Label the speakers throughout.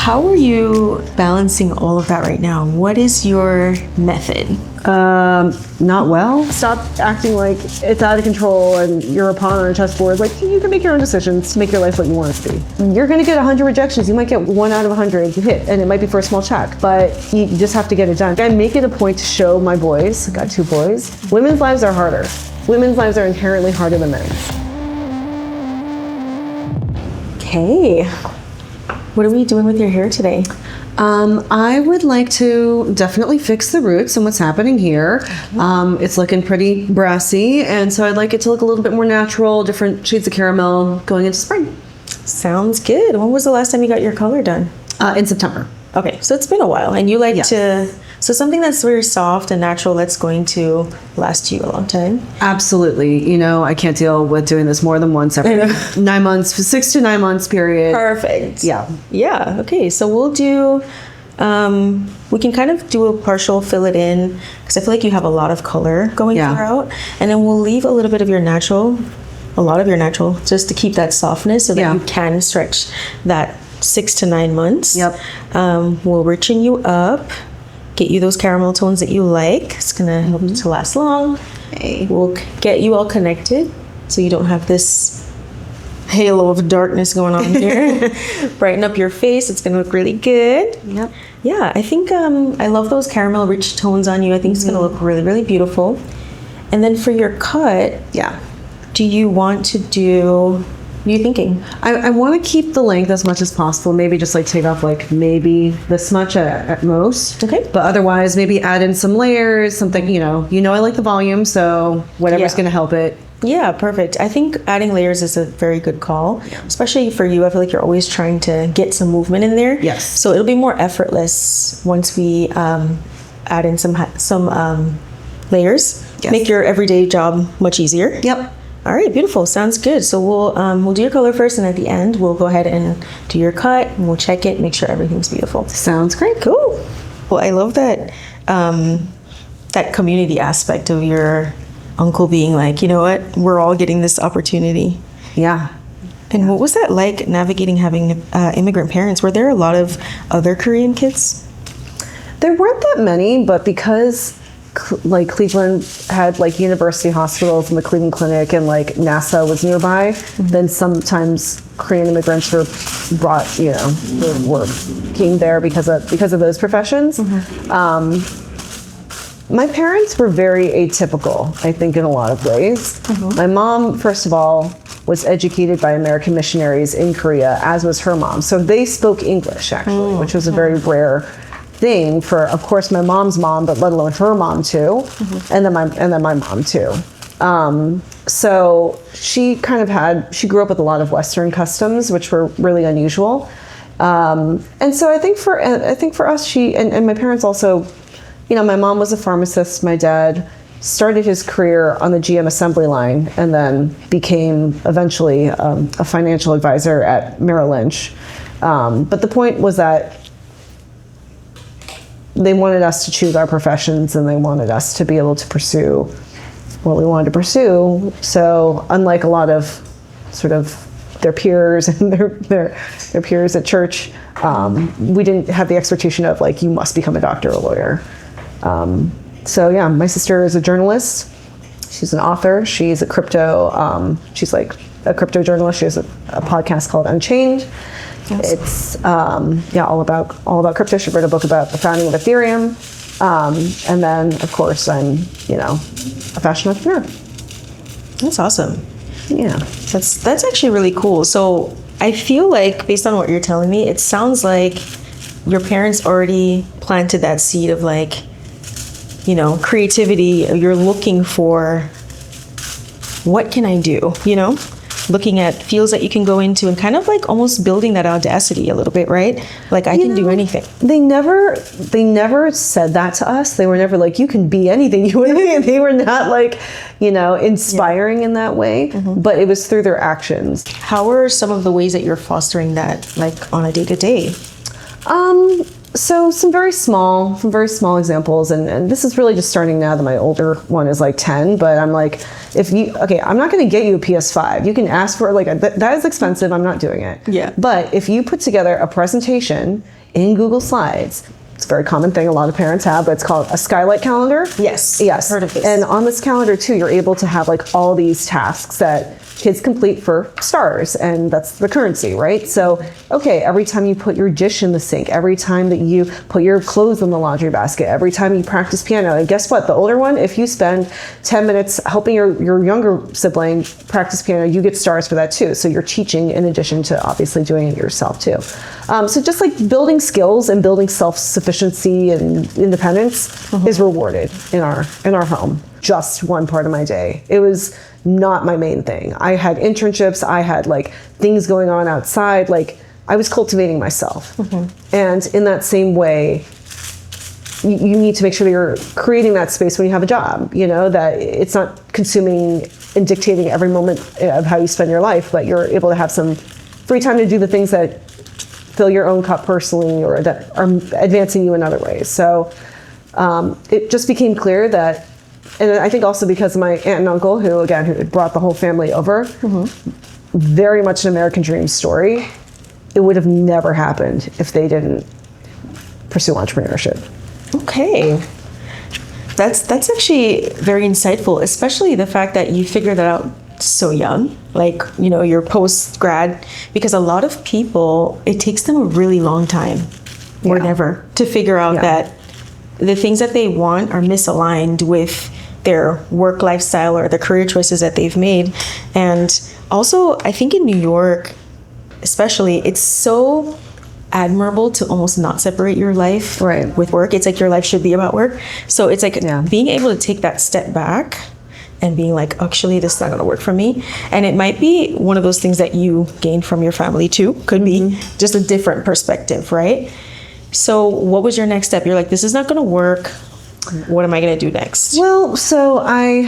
Speaker 1: How are you balancing all of that right now? What is your method?
Speaker 2: Not well. Stop acting like it's out of control and you're a pawn on a chessboard. Like, you can make your own decisions to make your life what you want it to be. You're gonna get 100 rejections. You might get 1 out of 100 hit, and it might be for a small check, but you just have to get it done. I make it a point to show my boys, I got 2 boys, women's lives are harder. Women's lives are inherently harder than men's.
Speaker 1: Okay. What are we doing with your hair today?
Speaker 2: I would like to definitely fix the roots and what's happening here. It's looking pretty brassy, and so I'd like it to look a little bit more natural, different shades of caramel going into spring.
Speaker 1: Sounds good. When was the last time you got your color done?
Speaker 2: In September.
Speaker 1: Okay, so it's been a while, and you like to... So something that's very soft and natural that's going to last you a long time.
Speaker 2: Absolutely. You know, I can't deal with doing this more than once every 9 months, 6 to 9 months period.
Speaker 1: Perfect.
Speaker 2: Yeah.
Speaker 1: Yeah. Okay. So we'll do, we can kind of do a partial fill it in because I feel like you have a lot of color going throughout. And then we'll leave a little bit of your natural, a lot of your natural, just to keep that softness so that you can stretch that 6 to 9 months.
Speaker 2: Yep.
Speaker 1: We'll richen you up. Get you those caramel tones that you like. It's gonna help you to last long.
Speaker 2: Okay.
Speaker 1: We'll get you all connected so you don't have this halo of darkness going on here. Brighten up your face. It's gonna look really good.
Speaker 2: Yep.
Speaker 1: Yeah, I think I love those caramel rich tones on you. I think it's gonna look really, really beautiful. And then for your cut, do you want to do... What are you thinking?
Speaker 2: I want to keep the length as much as possible. Maybe just like take off like maybe this much at most.
Speaker 1: Okay.
Speaker 2: But otherwise, maybe add in some layers, something, you know I like the volume, so whatever's going to help it.
Speaker 1: Yeah, perfect. I think adding layers is a very good call, especially for you. I feel like you're always trying to get some movement in there.
Speaker 2: Yes.
Speaker 1: So it'll be more effortless once we add in some layers.
Speaker 2: Yes.
Speaker 1: Make your everyday job much easier.
Speaker 2: Yep.
Speaker 1: All right, beautiful. Sounds good. So we'll do your color first, and at the end we'll go ahead and do your cut, and we'll check it, make sure everything's beautiful.
Speaker 2: Sounds great.
Speaker 1: Cool. Well, I love that that community aspect of your uncle being like, you know what, we're all getting this opportunity.
Speaker 2: Yeah.
Speaker 1: And what was that like navigating having immigrant parents? Were there a lot of other Korean kids?
Speaker 2: There weren't that many, but because like Cleveland had like university hospitals and the Cleveland Clinic, and like NASA was nearby, then sometimes Korean immigrants were brought, came there because of those professions. My parents were very atypical, I think, in a lot of ways. My mom, first of all, was educated by American missionaries in Korea, as was her mom. So they spoke English, actually, which was a very rare thing for, of course, my mom's mom, but let alone her mom too, and then my mom too. So she grew up with a lot of Western customs, which were really unusual. And so I think for us, she and my parents also, my mom was a pharmacist. My dad started his career on the GM assembly line and then became eventually a financial advisor at Merrill Lynch. But the point was that they wanted us to choose our professions, and they wanted us to be able to pursue what we wanted to pursue. So unlike a lot of sort of their peers and their peers at church, we didn't have the expectation of like, you must become a doctor or a lawyer. So yeah, my sister is a journalist. She's an author. She's a she's like a crypto journalist. She has a podcast called Unchained. Yes. It's all about crypto. She wrote a book about the founding of Ethereum, and then of course I'm a fashion entrepreneur.
Speaker 1: That's awesome.
Speaker 2: Yeah,
Speaker 1: that's actually really cool. So I feel like, based on what you're telling me, it sounds like your parents already planted that seed of like, creativity. You're looking for, what can I do? Looking at fields that you can go into and kind of like almost building that audacity a little bit, right? Like, I can do anything.
Speaker 2: They never said that to us. They were never like, you can be anything you want to be. They were not like, inspiring in that way, but it was through their actions.
Speaker 1: How are some of the ways that you're fostering that, like on a day-to-day?
Speaker 2: So some very small examples, and this is really just starting now that my older one is like 10, but I'm like, I'm not going to get you a PS5. You can ask for that is expensive. I'm not doing it.
Speaker 1: Yeah.
Speaker 2: But if you put together a presentation in Google Slides, it's a very common thing a lot of parents have, but it's called a skylight calendar.
Speaker 1: Yes.
Speaker 2: Heard of this. And on this calendar too, you're able to have like all these tasks that kids complete for stars, and that's the currency, right? So, okay, every time you put your dish in the sink, every time that you put your clothes in the laundry basket, every time you practice piano, and guess what? The older one, if you spend 10 minutes helping your younger sibling practice piano, you get stars for that too. So you're teaching in addition to obviously doing it yourself too. So just like building skills and building self-sufficiency and independence is rewarded in our home. Just one part of my day. It was not my main thing. I had internships, I had like things going on outside, like I was cultivating myself. And in that same way, you need to make sure that you're creating that space when you have a job, that it's not consuming and dictating every moment of how you spend your life, but you're able to have some free time to do the things that fill your own cup personally or that are advancing you in other ways. So it just became clear that, and I think also because of my aunt and uncle, who had brought the whole family over, very much an American dream story. It would have never happened if they didn't pursue entrepreneurship.
Speaker 1: Okay. That's actually very insightful, especially the fact that you figured that out so young, like, your post-grad, because a lot of people, it takes them a really long time or never to figure out that the things that they want are misaligned with their work lifestyle or the career choices that they've made. And also, I think in New York, especially, it's so admirable to almost not separate your life with work. It's like your life should be about work. So it's like being able to take that step back and being like, actually, this is not going to work for me. And it might be one of those things that you gained from your family too. Could be just a different perspective, right? So what was your next step? You're like, this is not going to work. What am I going to do next? Well,
Speaker 2: so I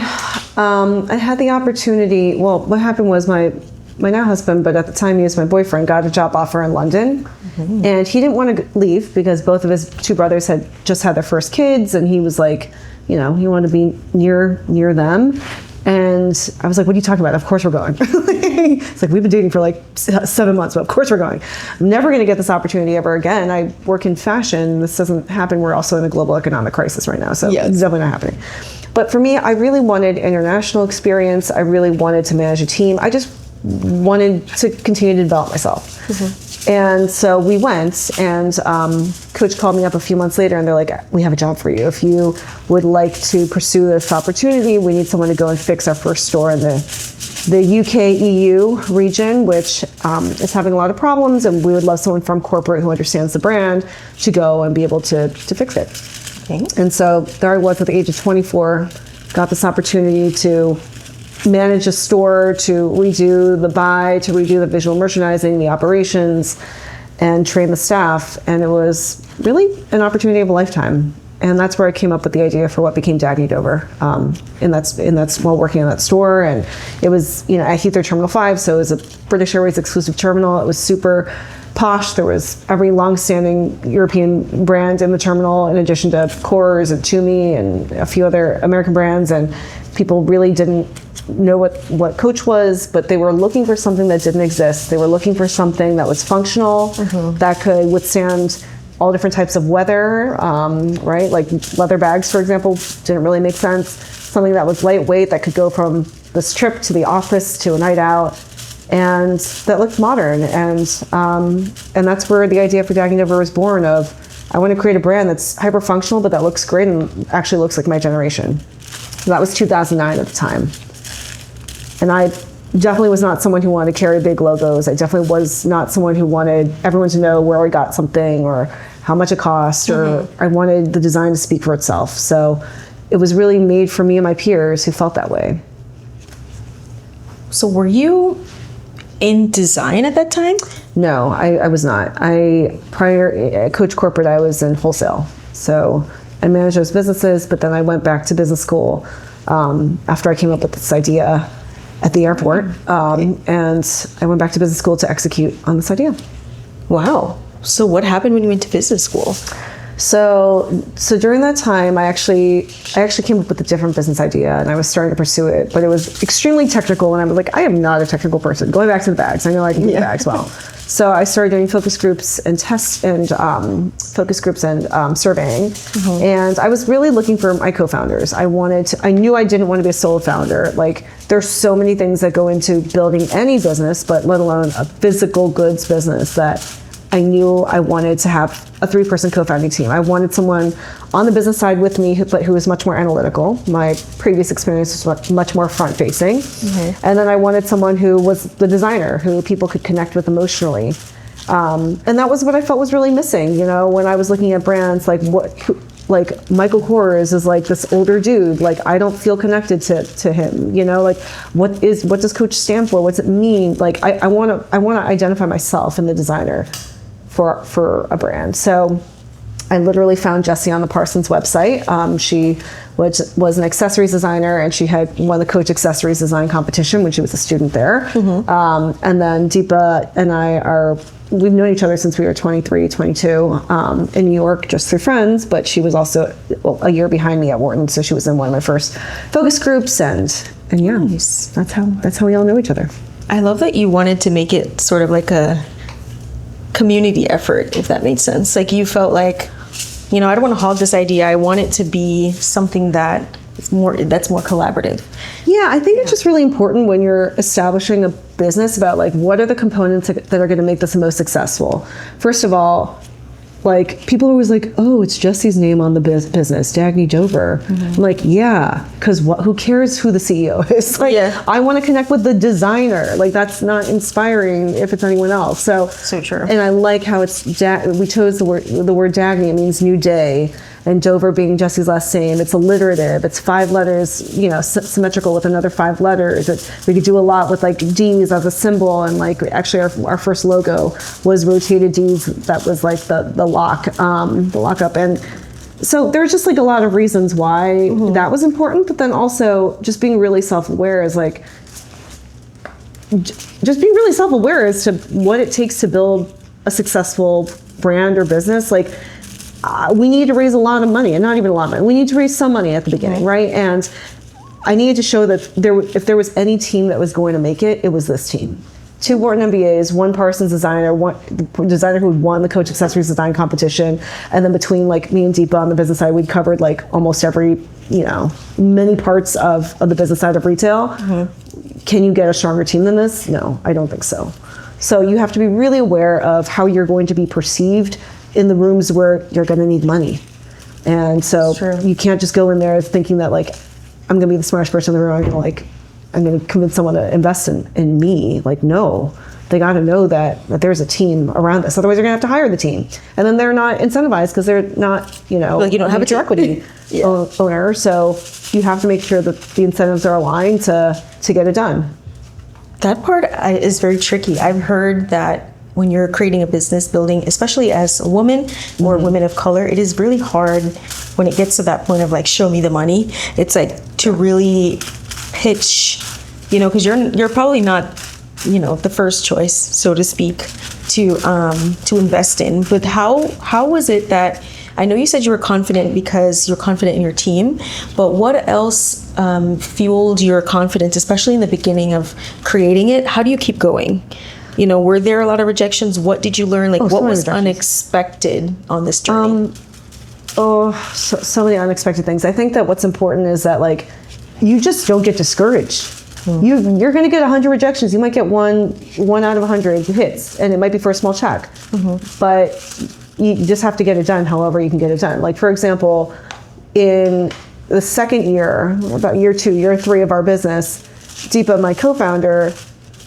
Speaker 2: had the opportunity. Well, what happened was my now husband, but at the time he was my boyfriend, got a job offer in London. And he didn't want to leave because both of his two brothers had just had their first kids, and he was like, he wanted to be near them. And I was like, what are you talking about? Of course we're going. It's like, we've been dating for like 7 months, but of course we're going. I'm never going to get this opportunity ever again. I work in fashion. This doesn't happen. We're also in a global economic crisis right now. So it's definitely not happening. But for me, I really wanted international experience. I really wanted to manage a team. I just wanted to continue to develop myself. And so we went, and coach called me up a few months later, and they're like, we have a job for you. If you would like to pursue this opportunity, we need someone to go and fix our first store in the UK EU region, which is having a lot of problems, and we would love someone from corporate who understands the brand to go and be able to fix it. And so there I was at the age of 24, got this opportunity to manage a store, to redo the buy, to redo the visual merchandising, the operations, and train the staff. And it was really an opportunity of a lifetime. And that's where I came up with the idea for what became Dagne Dover. And that's while working on that store. And it was, at Heathrow Terminal 5, so it was a British Airways exclusive terminal. It was super posh. There was every long-standing European brand in the terminal, in addition to Coors and Toomey and a few other American brands. And people really didn't know what Coach was, but they were looking for something that didn't exist. They were looking for something that was functional, that could withstand all different types of weather, right? Like leather bags, for example, didn't really make sense. Something that was lightweight, that could go from this trip to the office to a night out, and that looked modern. And that's where the idea for Dagne Dover was born of, I want to create a brand that's hyper functional, but that looks great and actually looks like my generation. So that was 2009 at the time. And I definitely was not someone who wanted to carry big logos. I definitely was not someone who wanted everyone to know where I got something or how much it cost, or I wanted the design to speak for itself. So it was really made for me and my peers who felt that way.
Speaker 1: So were you in design at that time?
Speaker 2: No, I was not. Prior at Coach Corporate, I was in wholesale. So I managed those businesses, but then I went back to business school after I came up with this idea at the airport. And I went back to business school to execute on this idea.
Speaker 1: Wow. So what happened when you went to business school?
Speaker 2: So during that time, I actually came up with a different business idea, and I was starting to pursue it, but it was extremely technical, and I was like, I am not a technical person. Going back to the bags, I know I can do the bags well. So I started doing focus groups and tests and surveying, and I was really looking for my co-founders. I knew I didn't want to be a solo founder. Like, there's so many things that go into building any business, but let alone a physical goods business, that I knew I wanted to have a 3-person co-founding team. I wanted someone on the business side with me who was much more analytical. My previous experience was much more front-facing. And then I wanted someone who was the designer, who people could connect with emotionally. And that was what I felt was really missing. You know, when I was looking at brands, like Michael Kors is like this older dude. Like, I don't feel connected to him. You know, like what does Coach stand for? What's it mean? Like, I want to identify myself in the designer for a brand. So I literally found Jessie on the Parsons website. She was an accessories designer, and she had won the Coach Accessories Design Competition when she was a student there. And then Deepa and we've known each other since we were 23, 22 in New York, just through friends, but she was also a year behind me at Wharton, so she was in one of my first focus groups, and yeah,
Speaker 1: Nice.
Speaker 2: that's how we all know each other.
Speaker 1: I love that you wanted to make it sort of like a community effort, if that made sense. Like, you felt like, you know, I don't want to hog this idea. I want it to be something that's more collaborative.
Speaker 2: Yeah, I think it's just really important when you're establishing a business about, like, what are the components that are going to make this the most successful. First of all, like, people are always like, oh, it's Jessie's name on the business, Dagne Dover. I'm like, yeah, because who cares who the CEO is? Like, I want to connect with the designer. Like, that's not inspiring if it's anyone else. So
Speaker 1: true.
Speaker 2: And I like how we chose the word Dagne. It means new day. And Dover being Jessie's last name, it's alliterative. It's 5 letters, you know, symmetrical with another 5 letters. We could do a lot with, like, D's as a symbol, and, like, actually our first logo was rotated D's. That was like the lockup. And so there's just, like, a lot of reasons why that was important. But then also just being really self-aware is like, just being really self-aware as to what it takes to build a successful brand or business. Like, we need to raise a lot of money, and not even a lot of money. We need to raise some money at the beginning, right? And I needed to show that if there was any team that was going to make it, it was this team. 2 Wharton MBAs, 1 Parsons designer, 1 designer who had won the Coach Accessories Design Competition, and then between, like, me and Deepa on the business side, we'd covered, like, almost every, you know, many parts of the business side of retail. Can you get a stronger team than this? No, I don't think so. So you have to be really aware of how you're going to be perceived in the rooms where you're going to need money. And so you can't just go in there thinking that, like, I'm going to be the smartest person in the room. I'm going to convince someone to invest in me. Like, no, they got to know that there's a team around this. Otherwise, you're going to have to hire the team. And then they're not incentivized because they're not, you know,
Speaker 1: like, you don't have a
Speaker 2: direct equity owner. So you have to make sure that the incentives are aligned to get it done.
Speaker 1: That part is very tricky. I've heard that when you're creating a business, building, especially as a woman or women of color, it is really hard when it gets to that point of, like, show me the money. It's like to really pitch, you know, because you're probably not, you know, the first choice, so to speak, to invest in. But how was it that, I know you said you were confident because you're confident in your team, but what else fueled your confidence, especially in the beginning of creating it? How do you keep going? You know, were there a lot of rejections? What did you learn? Like, what was unexpected on this journey?
Speaker 2: So many unexpected things. I think that what's important is that, like, you just don't get discouraged. You're going to get 100 rejections. You might get one out of 100 hits, and it might be for a small check. But you just have to get it done however you can get it done. Like, for example, in the second year, about year 2, year 3 of our business, Deepa, my co-founder,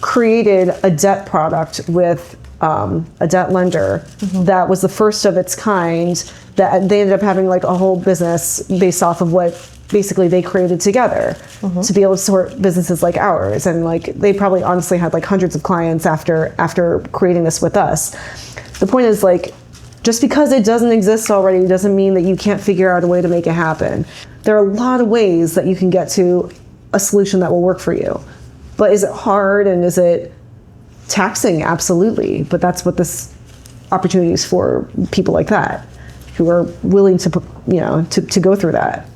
Speaker 2: created a debt product with a debt lender that was the first of its kind, that they ended up having, like, a whole business based off of what basically they created together to be able to support businesses like ours. And, like, they probably honestly had, like, hundreds of clients after creating this with us. The point is, like, just because it doesn't exist already doesn't mean that you can't figure out a way to make it happen. There are a lot of ways that you can get to a solution that will work for you. But is it hard and is it taxing? Absolutely. But that's what this opportunities for people like that who are willing to, to go through that.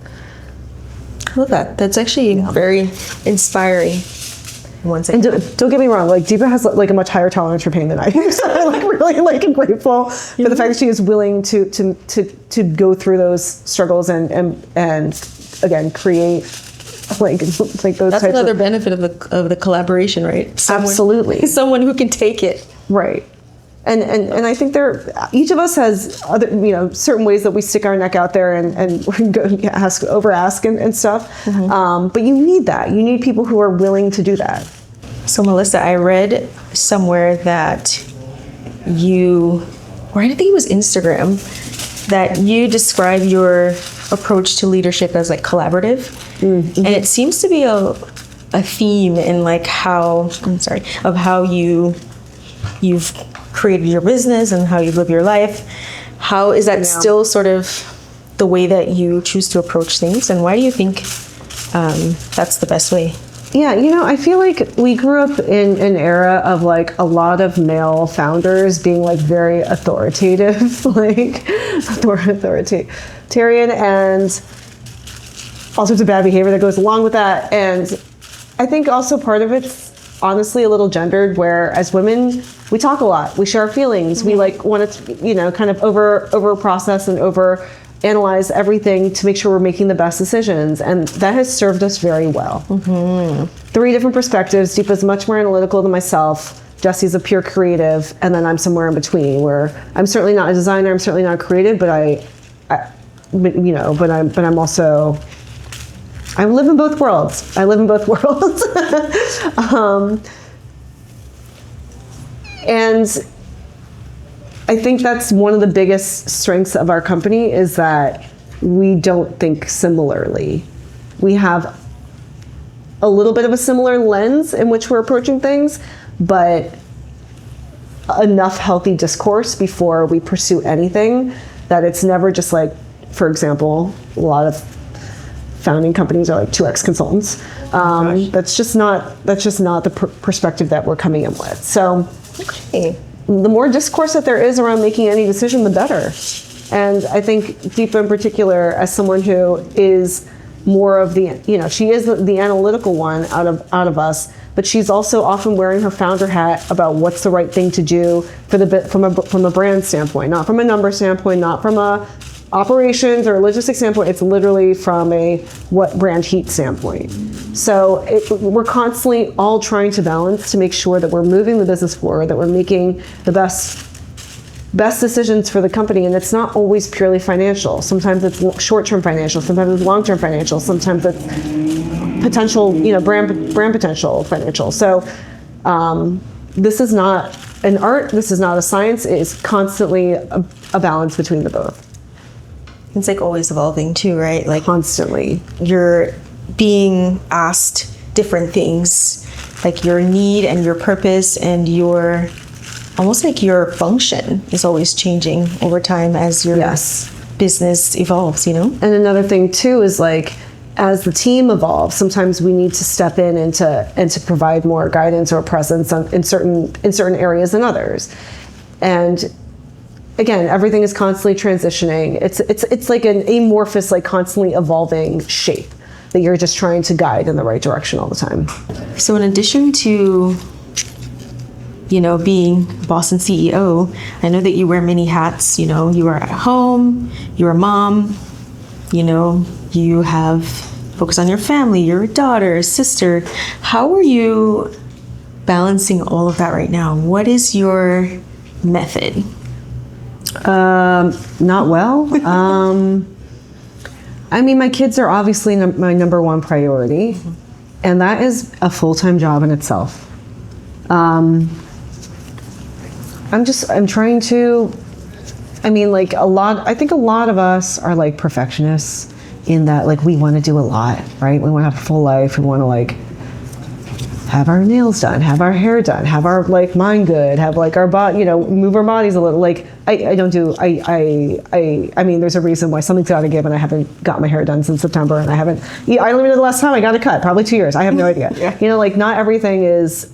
Speaker 1: I love that. That's actually very inspiring.
Speaker 2: And don't get me wrong, like Deepa has like a much higher tolerance for pain than I do. So I'm like really like grateful for the fact that she is willing to go through those struggles and again create like those. That's
Speaker 1: another benefit of the collaboration, right?
Speaker 2: Absolutely,
Speaker 1: someone who can take it.
Speaker 2: Right. And I think each of us has other, certain ways that we stick our neck out there and go ask and stuff. But you need that. You need people who are willing to do that.
Speaker 1: So Melissa, I read somewhere that or I think it was Instagram, that you describe your approach to leadership as like collaborative. And it seems to be a theme in like how you've created your business and how you live your life. How is that still sort of the way that you choose to approach things, and why do you think that's the best way?
Speaker 2: Yeah, I feel like we grew up in an era of like a lot of male founders being like very authoritative, like authoritarian, and all sorts of bad behavior that goes along with that. And I think also part of it's honestly a little gendered, where as women we talk a lot, we share our feelings, we like want to kind of over process and over analyze everything to make sure we're making the best decisions, and that has served us very well. 3 different perspectives. Deepa's much more analytical than myself. Jesse's a pure creative, and then I'm somewhere in between, where I'm certainly not a designer, I'm certainly not creative, but I'm also, I live in both worlds. And I think that's one of the biggest strengths of our company, is that we don't think similarly. We have a little bit of a similar lens in which we're approaching things, but enough healthy discourse before we pursue anything that it's never just like, for example, a lot of founding companies are like 2X consultants. That's just not the perspective that we're coming in with. So the more discourse that there is around making any decision, the better. And I think Deepa in particular, as someone who is more of the, she is the analytical one out of us, but she's also often wearing her founder hat about what's the right thing to do from a brand standpoint, not from a number standpoint, not from a operations or logistics standpoint. It's literally from a what brand heat standpoint. So we're constantly all trying to balance to make sure that we're moving the business forward, that we're making the best decisions for the company. And it's not always purely financial. Sometimes it's short-term financial, sometimes it's long-term financial, sometimes it's potential, brand potential financial. So this is not an art, this is not a science, it is constantly a balance between the both.
Speaker 1: It's like always evolving too, right? Like
Speaker 2: constantly.
Speaker 1: You're being asked different things, like your need and your purpose and your, almost like your function is always changing over time as your business evolves, And
Speaker 2: another thing too is like, as the team evolves, sometimes we need to step in and to provide more guidance or presence in certain areas than others. And again, everything is constantly transitioning. It's like an amorphous, like constantly evolving shape that you're just trying to guide in the right direction all the time.
Speaker 1: So in addition to, being boss and CEO, I know that you wear many hats. You are at home, you're a mom, you have focus on your family, your daughter, sister. How are you balancing all of that right now? What is your method?
Speaker 2: Not well. My kids are obviously my number one priority, and that is a full-time job in itself. I'm trying to, I think a lot of us are like perfectionists in that, like, we want to do a lot, right? We want to have a full life. We want to like have our nails done, have our hair done, have our like mind good, have like our body, move our bodies a little. Like I mean, there's a reason why something's got to give, and I haven't got my hair done since September, and I don't even know the last time I got a cut, probably 2 years. I have no idea. Like not everything is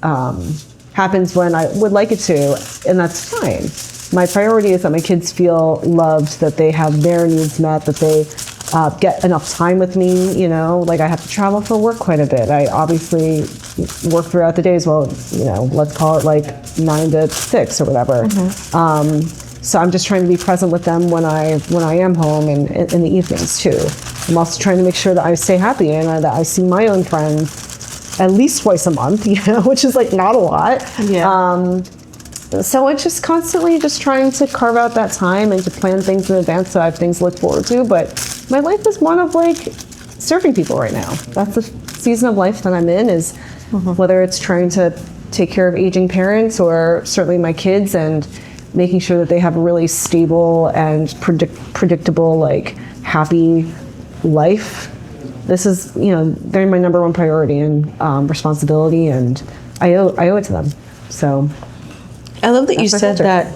Speaker 2: happens when I would like it to, and that's fine. my priority is that my kids feel loved, that they have their needs met, that they get enough time with me. You know, like I have to travel for work quite a bit. I obviously work throughout the day as well. You know, let's call it like 9 to 6 or whatever. So I'm just trying to be present with them when I am home and in the evenings too. I'm also trying to make sure that I stay happy and that I see my own friends at least twice a month, you know, which is like not a lot.
Speaker 1: Yeah.
Speaker 2: So it's just constantly just trying to carve out that time and to plan things in advance so I have things to look forward to. But my life is one of like serving people right now. That's the season of life that I'm in, is whether it's trying to take care of aging parents or certainly my kids and making sure that they have a really stable and predictable, like happy life. This is, you know, they're my number one priority and responsibility, and I owe it to them. So
Speaker 1: I love that you
Speaker 2: that's my
Speaker 1: said
Speaker 2: filter.
Speaker 1: that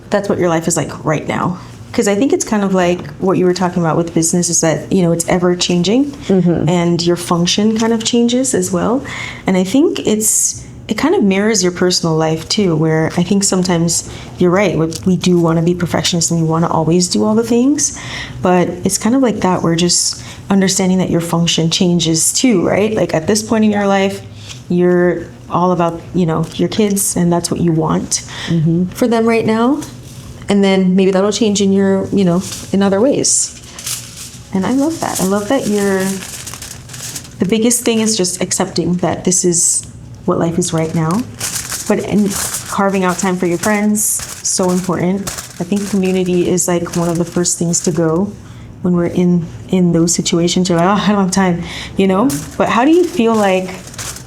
Speaker 1: that's what your life is like right now. Because I think it's kind of like what you were talking about with business, is that, you know, it's ever changing and your function kind of changes as well. And I think it kind of mirrors your personal life too, where I think sometimes you're right. We do want to be perfectionists and we want to always do all the things, but it's kind of like that. We're just understanding that your function changes too, right? Like at this point in your life, you're all about, you know, your kids, and that's what you want for them right now. And then maybe that'll change in your, you know, in other ways. And I love that. I love that the biggest thing is just accepting that this is what life is right now. And carving out time for your friends, so important. I think community is like one of the first things to go when we're in those situations. You're like, oh, I don't have time, you know? But how do you feel like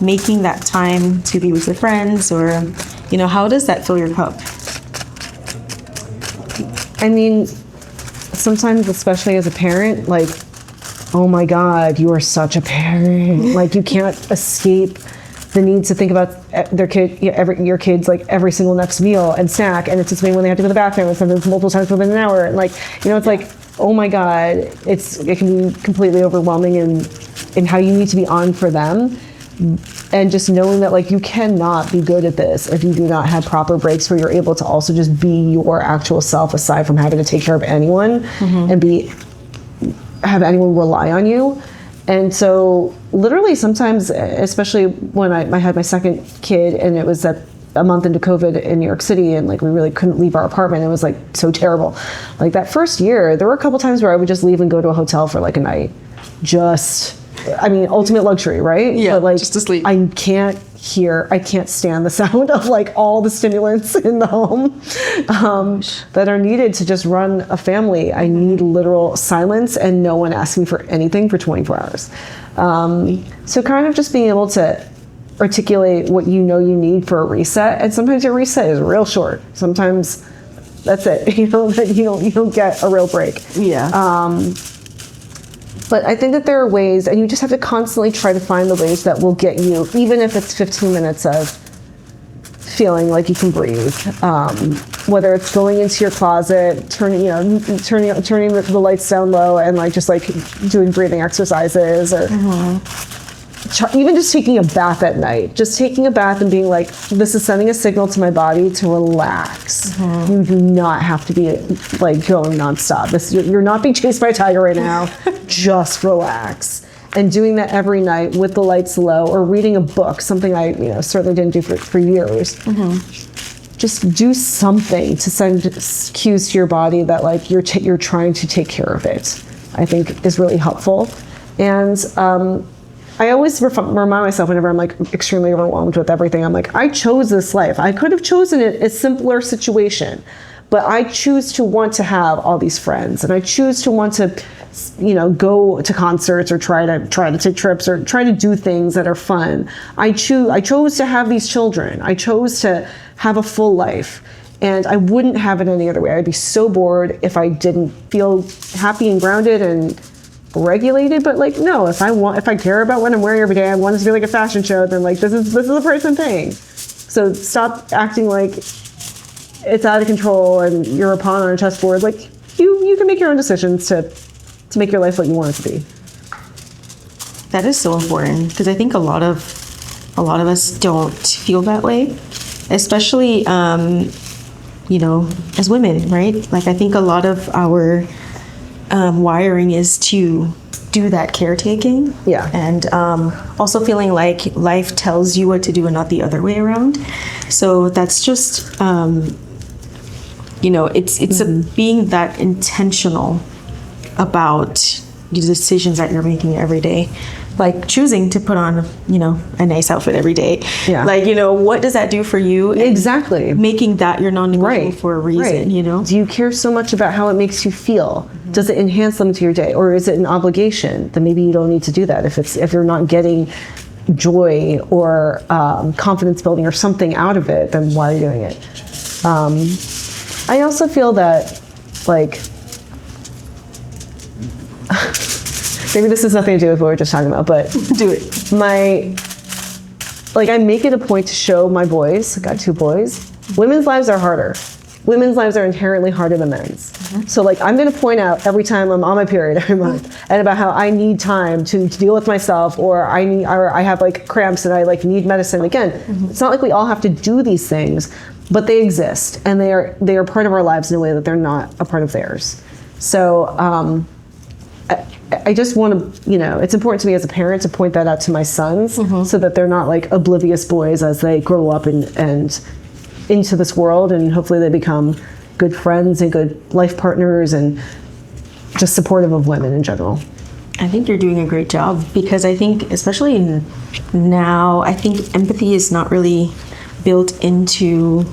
Speaker 1: making that time to be with your friends, or, you know, how does that fill your cup?
Speaker 2: I mean, sometimes, especially as a parent, like, oh my God, you are such a parent. Like, you can't escape the need to think about your kids like every single next meal and snack, and it's just when they have to go to the bathroom, and sometimes multiple times within an hour, and like, you know, it's like, oh my God, it can be completely overwhelming in how you need to be on for them. And just knowing that like you cannot be good at this if you do not have proper breaks where you're able to also just be your actual self, aside from having to take care of anyone and have anyone rely on you. And so literally sometimes, especially when I had my second kid, and it was a month into COVID in New York City, and like we really couldn't leave our apartment. It was like so terrible. Like that first year, there were a couple times where I would just leave and go to a hotel for like a night. Ultimate luxury, right?
Speaker 1: Yeah,
Speaker 2: but like,
Speaker 1: just to sleep.
Speaker 2: I can't stand the sound of like all the stimulants in the home that are needed to just run a family. I need literal silence and no one asks me for anything for 24 hours. So kind of just being able to articulate what you know you need for a reset. And sometimes your reset is real short. Sometimes that's it. You know, that you don't get a real break.
Speaker 1: Yeah.
Speaker 2: But I think that there are ways, and you just have to constantly try to find the ways that will get you, even if it's 15 minutes of feeling like you can breathe. Whether it's going into your closet, turning the lights down low, and like just like doing breathing exercises, or even just taking a bath at night. Just taking a bath and being like, this is sending a signal to my body to relax. You do not have to be like going nonstop. You're not being chased by a tiger right now. Just relax. And doing that every night with the lights low, or reading a book, something I certainly didn't do for years. Just do something to send cues to your body that like you're trying to take care of it, I think is really helpful. And I always remind myself whenever I'm like extremely overwhelmed with everything, I'm like, I chose this life. I could have chosen a simpler situation, but I choose to want to have all these friends, and I choose to want to, go to concerts, or try to take trips, or try to do things that are fun. I chose to have these children. I chose to have a full life, and I wouldn't have it any other way. I'd be so bored if I didn't feel happy and grounded and regulated. But like, no, if I care about what I'm wearing every day, I want it to be like a fashion show, then like this is a person thing. So stop acting like it's out of control and you're a pawn on a chessboard. Like you can make your own decisions to make your life what you want it to be.
Speaker 1: That is so important, because I think a lot of us don't feel that way, especially you know, as women, right? Like I think a lot of our wiring is to do that caretaking.
Speaker 2: Yeah.
Speaker 1: And also feeling like life tells you what to do and not the other way around. So that's just, you know, it's being that intentional about the decisions that you're making every day. Like choosing to put on, you know, a nice outfit every day.
Speaker 2: Yeah.
Speaker 1: Like, you know, what does that do for you? And
Speaker 2: Exactly.
Speaker 1: making that your non-negotiable
Speaker 2: Right.
Speaker 1: for a reason,
Speaker 2: Right.
Speaker 1: you know?
Speaker 2: Do you care so much about how it makes you feel? Does it enhance them to your day, or is it an obligation? Then maybe you don't need to do that. If you're not getting joy or confidence building or something out of it, then why are you doing it? I also feel that, like, maybe this has nothing to do with what we were just talking about, but
Speaker 1: Do it.
Speaker 2: I make it a point to show my boys, I got 2 boys, women's lives are harder. Women's lives are inherently harder than men's. So like I'm gonna point out every time I'm on my period every month and about how I need time to deal with myself, or I have like cramps and I like need medicine. Again, it's not like we all have to do these things, but they exist and they are part of our lives in a way that they're not a part of theirs. So I just want to, you know, it's important to me as a parent to point that out to my sons so that they're not like oblivious boys as they grow up and into this world, and hopefully they become good friends and good life partners and just supportive of women in general.
Speaker 1: I think you're doing a great job, because I think, especially now, I think empathy is not really built into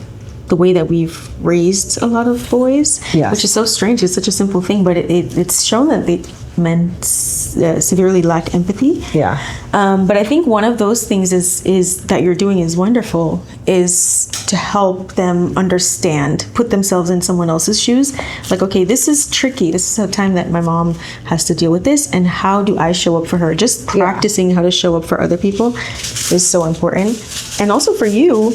Speaker 1: the way that we've raised a lot of boys,
Speaker 2: Yes.
Speaker 1: which is so strange. It's such a simple thing, but it's shown that the men severely lack empathy.
Speaker 2: Yeah.
Speaker 1: But I think one of those things is that you're doing is wonderful, is to help them understand, put themselves in someone else's shoes. Like, okay, this is tricky. This is a time that my mom has to deal with this, and how do I show up for her? Just practicing how to show up for other people is so important. And also for you,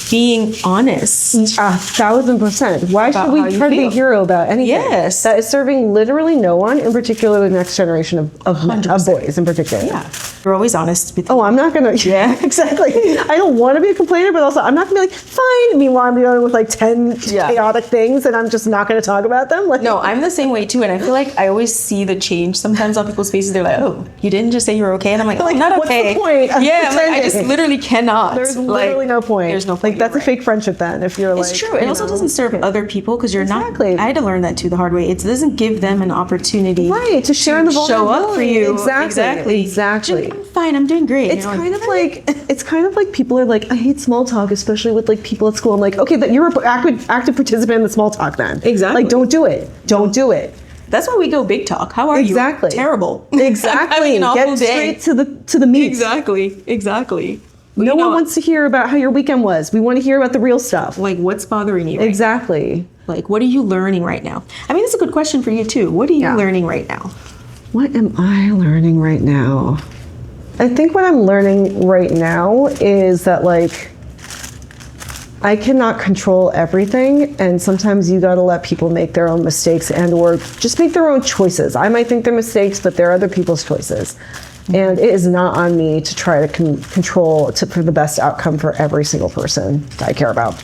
Speaker 1: being honest.
Speaker 2: 1,000%. Why should
Speaker 1: About how
Speaker 2: we
Speaker 1: you
Speaker 2: try to be
Speaker 1: feel.
Speaker 2: a hero about anything?
Speaker 1: Yes.
Speaker 2: That is serving literally no one, in particular the next generation of
Speaker 1: 100%.
Speaker 2: boys in particular.
Speaker 1: Yeah. You're always honest with
Speaker 2: Oh, I'm not gonna. Yeah, exactly. I don't want to be a complainer, but also I'm not gonna be like, fine. Meanwhile, I'm dealing with like 10 chaotic things, and I'm just not gonna talk about them. Like,
Speaker 1: No, I'm the same way too, and I feel like I always see the change sometimes on people's faces. They're like, "Oh, you didn't just say you were okay," and I'm like,
Speaker 2: Like,
Speaker 1: "I'm not
Speaker 2: what's the
Speaker 1: okay."
Speaker 2: point of
Speaker 1: Yeah, I'm like, I just
Speaker 2: pretending?
Speaker 1: literally cannot.
Speaker 2: there's
Speaker 1: Like,
Speaker 2: literally no point.
Speaker 1: There's no point.
Speaker 2: Like, that's
Speaker 1: You're
Speaker 2: a fake friendship then. If you're like,
Speaker 1: It's true. It
Speaker 2: you
Speaker 1: also
Speaker 2: know.
Speaker 1: doesn't serve other people, because you're
Speaker 2: Exactly.
Speaker 1: not. I had to learn that too the hard way. It doesn't give them an opportunity,
Speaker 2: Right, to share in the
Speaker 1: show up for
Speaker 2: vulnerability.
Speaker 1: you.
Speaker 2: Exactly. Exactly.
Speaker 1: I'm fine. I'm doing great.
Speaker 2: It's kind of like people are like, I hate small talk, especially with like people at school. I'm like, okay, but you're an active participant in the small talk then.
Speaker 1: Exactly.
Speaker 2: Like, don't do it. Don't do it.
Speaker 1: That's why we go big talk. How are
Speaker 2: Exactly.
Speaker 1: you? Terrible.
Speaker 2: Exactly.
Speaker 1: I'm having an awful
Speaker 2: Get
Speaker 1: day.
Speaker 2: straight to the meat.
Speaker 1: Exactly.
Speaker 2: No one wants to hear about how your weekend was. We want to hear about the real stuff.
Speaker 1: Like, what's bothering you?
Speaker 2: Exactly.
Speaker 1: Like, what are you learning right now? I mean, that's a good question for you too. What are you learning right now?
Speaker 2: What am I learning right now? I think what I'm learning right now is that, like, I cannot control everything, and sometimes you gotta let people make their own mistakes and or just make their own choices. I might think they're mistakes, but they're other people's choices. And it is not on me to try to control for the best outcome for every single person that I care about.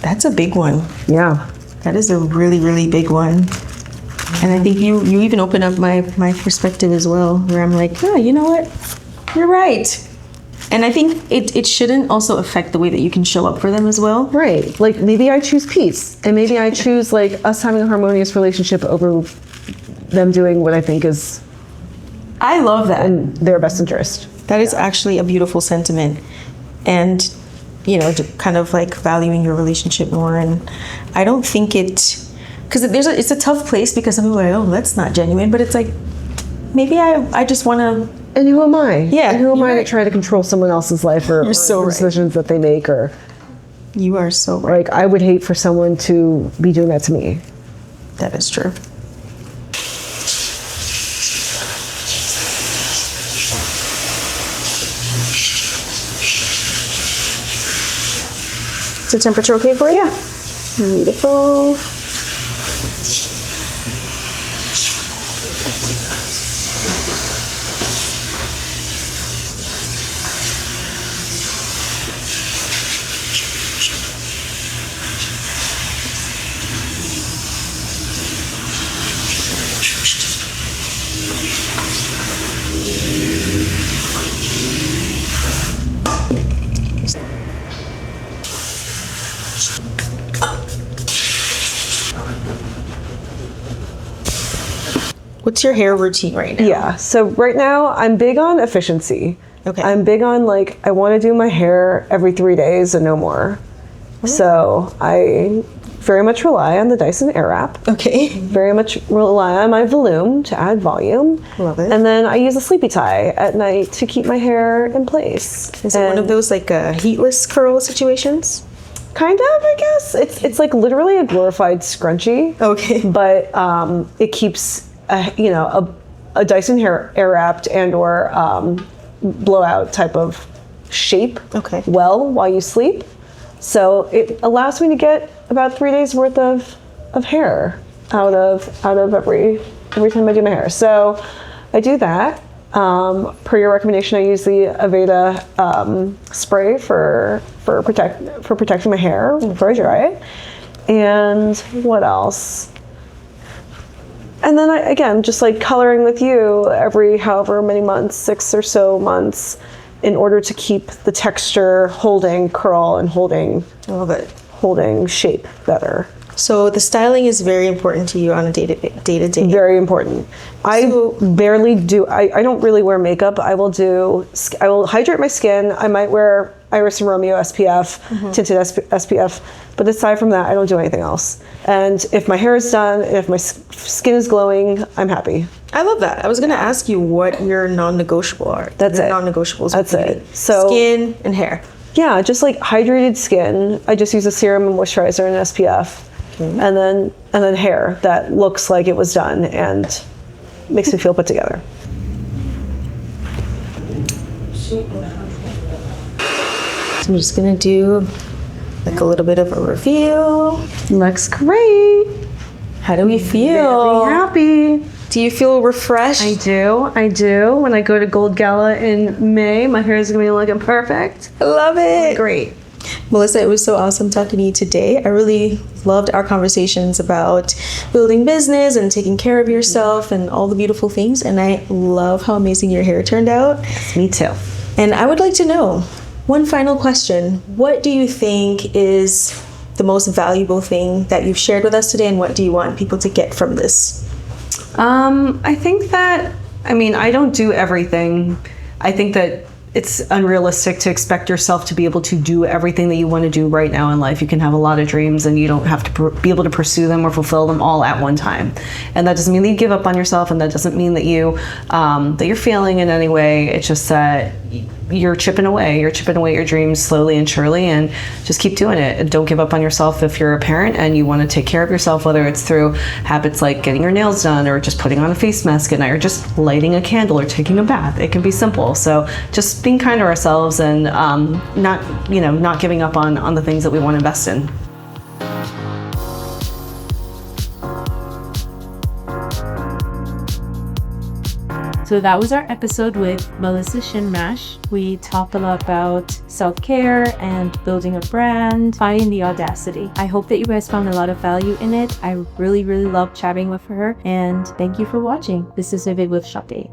Speaker 1: That's a big one.
Speaker 2: Yeah.
Speaker 1: That is a really, really big one. And I think you even open up my perspective as well, where I'm like, yeah, you know what? You're right. And I think it shouldn't also affect the way that you can show up for them as well.
Speaker 2: Right. Like, maybe I choose peace, and maybe I choose like us having a harmonious relationship over them doing what I think is
Speaker 1: I love that.
Speaker 2: in their best interest.
Speaker 1: That is actually a beautiful sentiment. And, you know, kind of like valuing your relationship more. And I don't think because it's a tough place, because some people are like, oh, that's not genuine. But it's like, maybe I just want to.
Speaker 2: And who am I?
Speaker 1: Yeah,
Speaker 2: And who am
Speaker 1: you're
Speaker 2: I
Speaker 1: right.
Speaker 2: to try to control someone else's life or
Speaker 1: so right.
Speaker 2: decisions that they make? Or
Speaker 1: You are so right.
Speaker 2: like, I would hate for someone to be doing that to me.
Speaker 1: That is true. Is the temperature okay for you?
Speaker 2: Yeah.
Speaker 1: Beautiful. What's your hair routine right now?
Speaker 2: Yeah. So right now I'm big on efficiency.
Speaker 1: Okay.
Speaker 2: I'm big on like, I want to do my hair every 3 days and no more. So I very much rely on the Dyson Airwrap.
Speaker 1: Okay.
Speaker 2: Very much rely on my volume to add volume.
Speaker 1: Love it.
Speaker 2: And then I use a sleepy tie at night to keep my hair in place.
Speaker 1: Is it one of those like heatless curl situations?
Speaker 2: Kind of, I guess. It's like literally a glorified scrunchie.
Speaker 1: Okay.
Speaker 2: But it keeps a Dyson hair Airwrapped and or blowout type of shape while you sleep. So it allows me to get about 3 days worth of hair out of every time I do my hair. So I do that. Per your recommendation, I use the Aveda spray for protecting my hair before I dry it. And what else? And then I, again, just like coloring with you every however many months, 6 or so months, in order to keep the texture holding curl and holding shape better.
Speaker 1: So the styling is very important to you on a day-to-day.
Speaker 2: Very important. I barely do. I don't really wear makeup. I will hydrate my skin. I might wear Iris and Romeo SPF, tinted SPF. But aside from that, I don't do anything else. And if my hair is done, if my skin is glowing, I'm happy.
Speaker 1: I love that. I was going to ask you what your non-negotiable are.
Speaker 2: That's it.
Speaker 1: Non-negotiables.
Speaker 2: That's it. So
Speaker 1: skin and hair.
Speaker 2: Yeah, just like hydrated skin. I just use a serum and moisturizer and SPF. And then hair that looks like it was done and makes me feel put together.
Speaker 1: So I'm just gonna do like a little bit of a review.
Speaker 2: Looks great.
Speaker 1: How do we feel?
Speaker 2: Very happy.
Speaker 1: Do you feel refreshed?
Speaker 2: I do. When I go to Gold Gala in May, my hair is gonna be looking perfect.
Speaker 1: I love it.
Speaker 2: Great.
Speaker 1: Melissa, it was so awesome talking to you today. I really loved our conversations about building business and taking care of yourself and all the beautiful things. And I love how amazing your hair turned out.
Speaker 2: Me too.
Speaker 1: And I would like to know, one final question. What do you think is the most valuable thing that you've shared with us today, and what do you want people to get from this?
Speaker 2: I think that, I don't do everything. I think that it's unrealistic to expect yourself to be able to do everything that you want to do right now in life. You can have a lot of dreams and you don't have to be able to pursue them or fulfill them all at one time. And that doesn't mean that you give up on yourself, and that doesn't mean that you're failing in any way. It's just that you're chipping away your dreams slowly and surely, and just keep doing it. And don't give up on yourself if you're a parent and you want to take care of yourself, whether it's through habits like getting your nails done or just putting on a face mask at night or just lighting a candle or taking a bath. It can be simple. So just being kind to ourselves and not giving up on the things that we want to invest in.
Speaker 3: So that was our episode with Melissa Shin Mash. We talked a lot about self-care and building a brand, finding the audacity. I hope that you guys found a lot of value in it. I really, really loved chatting with her, and thank you for watching. This is Vivid with Sadé.